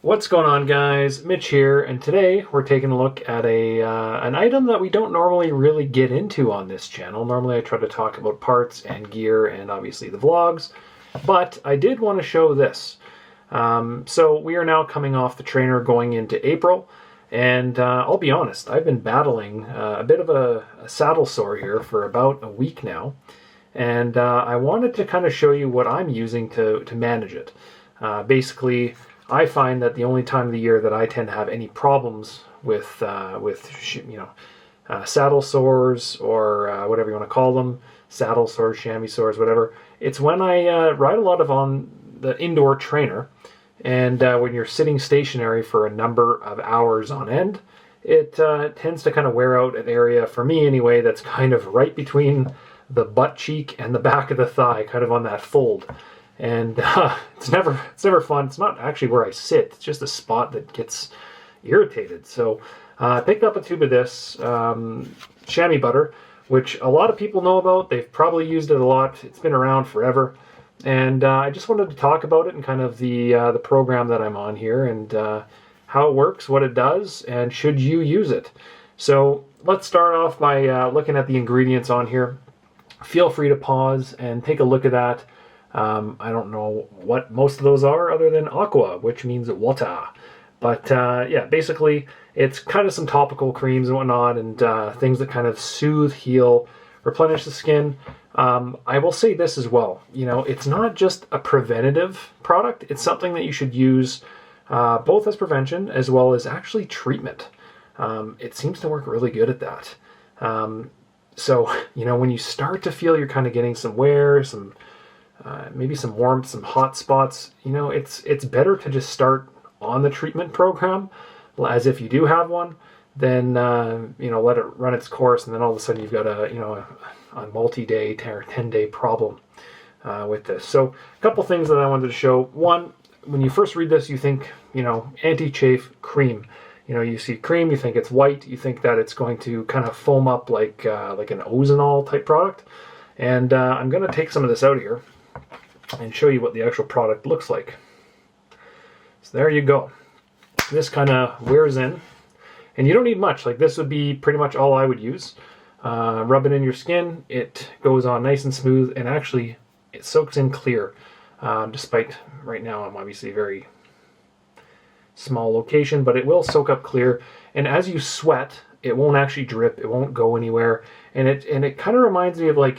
What's going on, guys? Mitch here, and today we're taking a look at an item that we don't normally really get into on this channel. Normally I try to talk about parts and gear and obviously the vlogs, but I did want to show this. So we are now coming off the trainer going into April, and I'll be honest, I've been battling a bit of a saddle sore here for about a week now, and I wanted to kind of show you what I'm using to manage it. Basically, I find that the only time of the year that I tend to have any problems with saddle sores or whatever you want to call them, saddle sores, chamois sores, whatever, it's when I ride a lot on the indoor trainer, and when you're sitting stationary for a number of hours on end, it tends to kind of wear out an area, for me anyway, that's kind of right between the butt cheek and the back of the thigh, kind of on that fold. And it's never fun. It's not actually where I sit. It's just a spot that gets irritated. So I picked up a tube of this Chamois Butt'r, which a lot of people know about. They've probably used it a lot. It's been around forever. And I just wanted to talk about it and kind of the program that I'm on here and how it works, what it does, and should you use it. So let's start off by looking at the ingredients on here. Feel free to pause and take a look at that. I don't know what most of those are other than aqua, which means water. But yeah, basically it's kind of some topical creams and whatnot, and things that kind of soothe, heal, replenish the skin. I will say this as well, it's not just a preventative product. It's something that you should use both as prevention as well as actually treatment. It seems to work really good at that. So, when you start to feel you're kind of getting some wear, maybe some warmth, some hot spots, it's better to just start on the treatment program as if you do have one, then let it run its course, and then all of a sudden you've got a multi-day or 10-day problem with this. So a couple things that I wanted to show. One, when you first read this, you think anti-chafe cream. You see cream, you think it's white, you think that it's going to kind of foam up like an Ozonol type product. And I'm going to take some of this out here and show you what the actual product looks like. So there you go. This kind of wears in, and you don't need much. Like, this would be pretty much all I would use. Rub it in your skin. It goes on nice and smooth, and actually it soaks in clear. Despite right now I'm obviously very small location, but it will soak up clear. And as you sweat, it won't actually drip. It won't go anywhere. And it kind of reminds me of like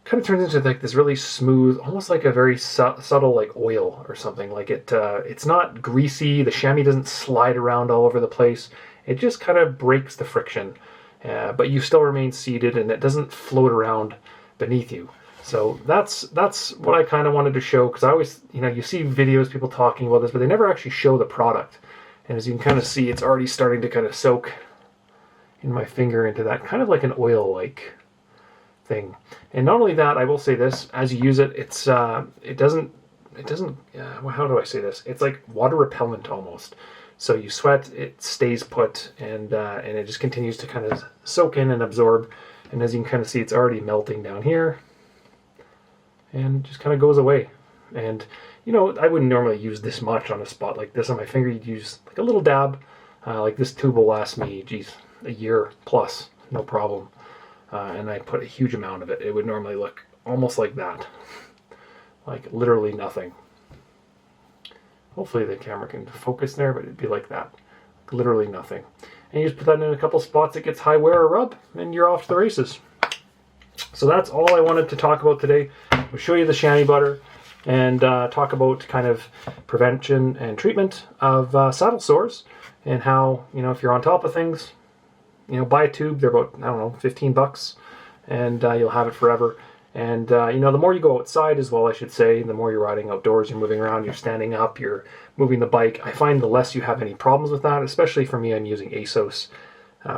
kind of turns into like this really smooth, almost like a very subtle like oil or something. Like it's not greasy. The chamois doesn't slide around all over the place. It just kind of breaks the friction, but you still remain seated, and it doesn't float around beneath you. So that's what I kind of wanted to show, because I always, you see videos, people talking about this, but they never actually show the product. And as you can kind of see, it's already starting to kind of soak in my finger into that kind of like an oil-like thing. And not only that, I will say this: as you use it, it doesn't. How do I say this? It's like water repellent almost. So you sweat, it stays put, and it just continues to kind of soak in and absorb. And as you can kind of see, it's already melting down here, and just kind of goes away. And I wouldn't normally use this much on a spot like this on my finger. You'd use like a little dab. Like this tube will last me, a year plus, no problem. And I put a huge amount of it. It would normally look almost like that. Like literally nothing. Hopefully the camera can focus there, but it'd be like that. Literally nothing. And you just put that in a couple spots, it gets high wear or rub, and you're off to the races. So that's all I wanted to talk about today. We'll show you the Chamois Butt'r and talk about kind of prevention and treatment of saddle sores, and how, if you're on top of things, buy a tube. They're about, I don't know, 15 bucks, and you'll have it forever. And, the more you go outside as well, I should say, the more you're riding outdoors, you're moving around, you're standing up, you're moving the bike, I find the less you have any problems with that. Especially for me, I'm using ASOS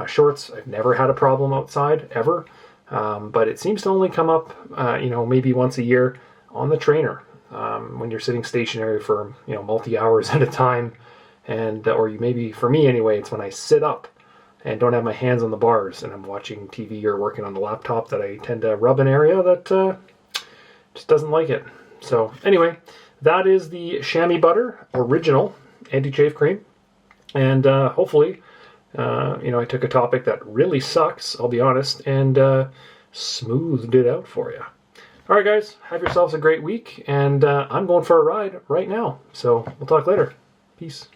shorts. I've never had a problem outside, ever. But it seems to only come up, maybe once a year on the trainer, when you're sitting stationary for, multi-hours at a time. And, or maybe, for me anyway, it's when I sit up and don't have my hands on the bars and I'm watching TV or working on the laptop that I tend to rub an area that just doesn't like it. So anyway, that is the Chamois Butt'r Original anti-chafe cream. And hopefully, I took a topic that really sucks, I'll be honest, and smoothed it out for you. All right, guys, have yourselves a great week, and I'm going for a ride right now. So we'll talk later. Peace.